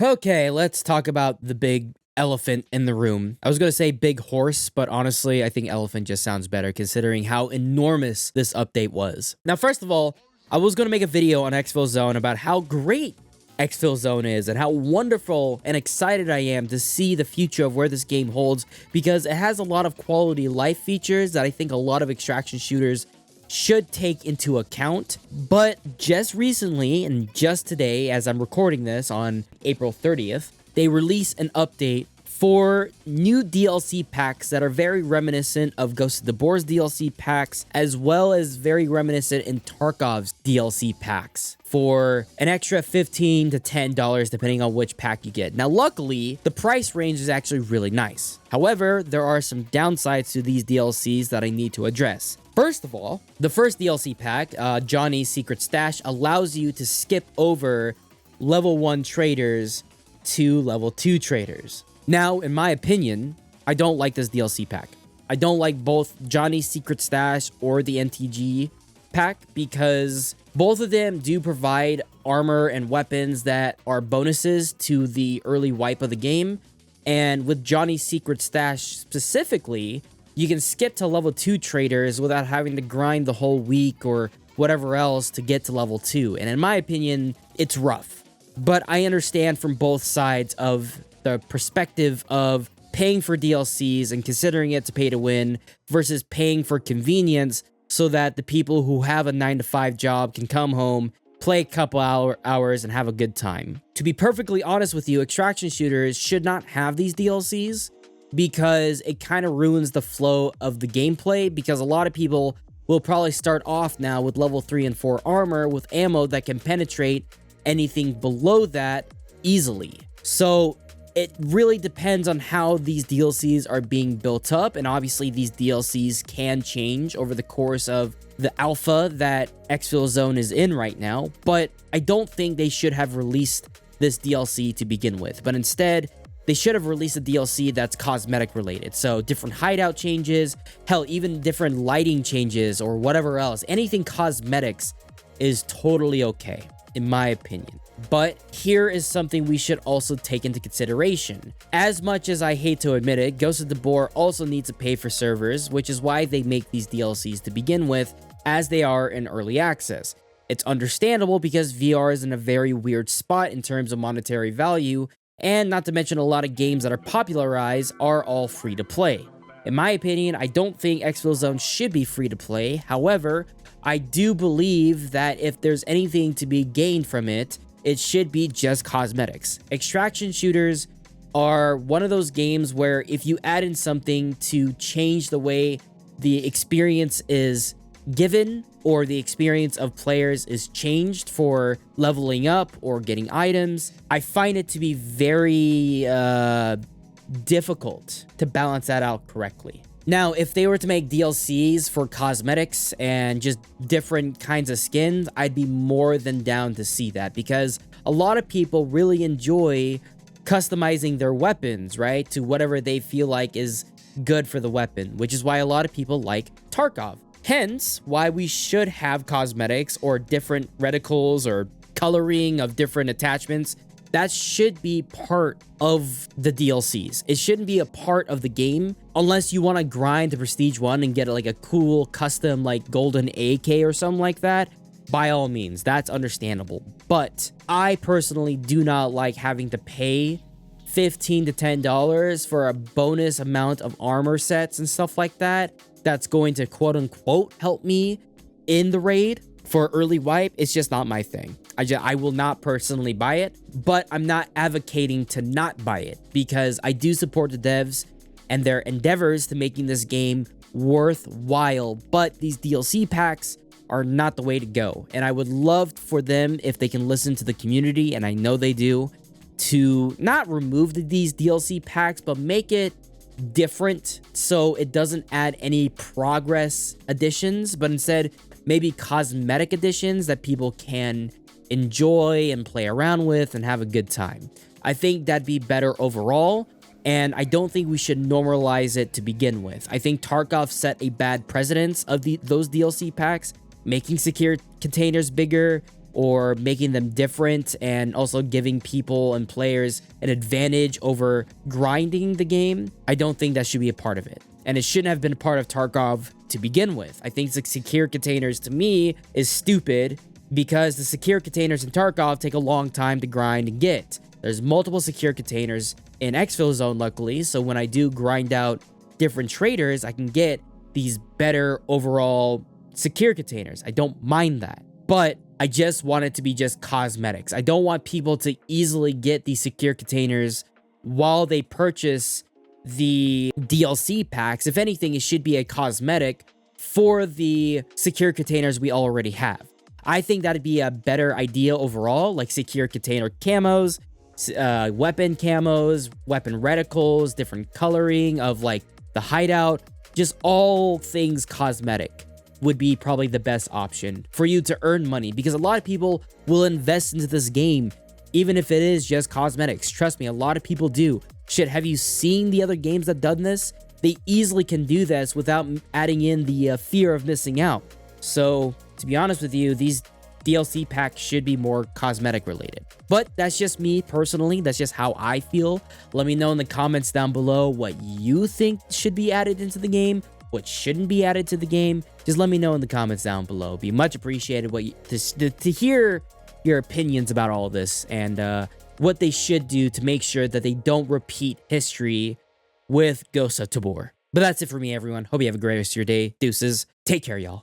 Okay, let's talk about the big elephant in the room. I was going to say big horse, but honestly, I think elephant just sounds better considering how enormous this update was. Now, first of all, I was going to make a video on Exfil Zone about how great Exfil Zone is and how wonderful and excited I am to see the future of where this game holds, because it has a lot of quality life features that I think a lot of extraction shooters should take into account. But just recently, and just today as I'm recording this on April 30th, they released an update for new DLC packs that are very reminiscent of Ghost of Tabor's DLC packs, as well as very reminiscent in Tarkov's DLC packs for an extra $15 to $10 depending on which pack you get. Now, luckily, the price range is actually really nice. However, there are some downsides to these DLCs that I need to address. First of all, the first DLC pack, Johnny's Secret Stash, allows you to skip over level 1 traders to level 2 traders. Now, in my opinion, I don't like this DLC pack. I don't like both Johnny's Secret Stash or the NTG pack because both of them do provide armor and weapons that are bonuses to the early wipe of the game. And with Johnny's Secret Stash specifically, you can skip to level 2 traders without having to grind the whole week or whatever else to get to level 2. And in my opinion, it's rough. But I understand from both sides of the perspective of paying for DLCs and considering it to pay to win versus paying for convenience so that the people who have a 9-to-5 job can come home, play a couple hours, and have a good time. To be perfectly honest with you, extraction shooters should not have these DLCs because it kind of ruins the flow of the gameplay, because a lot of people will probably start off now with level 3 and 4 armor with ammo that can penetrate anything below that easily. So it really depends on how these DLCs are being built up, and obviously these DLCs can change over the course of the alpha that Exfil Zone is in right now, but I don't think they should have released this DLC to begin with, but instead they should have released a DLC that's cosmetic related. So different hideout changes, hell, even different lighting changes or whatever else. Anything cosmetics is totally okay, in my opinion. But here is something we should also take into consideration. As much as I hate to admit it, Ghost of Tabor also needs to pay for servers, which is why they make these DLCs to begin with, as they are in early access. It's understandable because VR is in a very weird spot in terms of monetary value, and not to mention a lot of games that are popularized are all free to play. In my opinion, I don't think Exfil Zone should be free to play. However, I do believe that if there's anything to be gained from it, it should be just cosmetics. Extraction shooters are one of those games where if you add in something to change the way the experience is given or the experience of players is changed for leveling up or getting items, I find it to be very difficult to balance that out correctly. Now, if they were to make DLCs for cosmetics and just different kinds of skins, I'd be more than down to see that, because a lot of people really enjoy customizing their weapons, right, to whatever they feel like is good for the weapon, which is why a lot of people like Tarkov. Hence, why we should have cosmetics or different reticles or coloring of different attachments. That should be part of the DLCs. It shouldn't be a part of the game unless you want to grind the Prestige 1 and get like a cool custom like golden AK or something like that. By all means, that's understandable. But I personally do not like having to pay $15 to $10 for a bonus amount of armor sets and stuff like that. That's going to quote unquote help me in the raid for early wipe. It's just not my thing. I will not personally buy it, but I'm not advocating to not buy it because I do support the devs and their endeavors to making this game worthwhile, but these DLC packs are not the way to go. And I would love for them, if they can listen to the community, and I know they do, to not remove these DLC packs, but make it different so it doesn't add any progress additions, but instead maybe cosmetic additions that people can enjoy and play around with and have a good time. I think that'd be better overall, and I don't think we should normalize it to begin with. I think Tarkov set a bad precedence of those DLC packs, making secure containers bigger, or making them different and also giving people and players an advantage over grinding the game, I don't think that should be a part of it. And it shouldn't have been a part of Tarkov to begin with. I think the secure containers, to me, is stupid because the secure containers in Tarkov take a long time to grind and get. There's multiple secure containers in Exfil Zone, luckily, so when I do grind out different traders, I can get these better overall secure containers. I don't mind that. But I just want it to be just cosmetics. I don't want people to easily get these secure containers while they purchase the DLC packs. If anything, it should be a cosmetic for the secure containers we already have. I think that'd be a better idea overall, like secure container camos, weapon camos, weapon reticles, different coloring of like the hideout, just all things cosmetic would be probably the best option for you to earn money, because a lot of people will invest into this game even if it is just cosmetics. Trust me, a lot of people do. Shit, have you seen the other games that done this? They easily can do this without adding in the fear of missing out. So, to be honest with you, these DLC packs should be more cosmetic related. But that's just me personally. That's just how I feel. Let me know in the comments down below what you think should be added into the game, what shouldn't be added to the game. Just let me know in the comments down below. It'd be much appreciated to hear your opinions about all of this and what they should do to make sure that they don't repeat history with Ghost of Tabor. But that's it for me, everyone. Hope you have a great rest of your day. Deuces. Take care, y'all.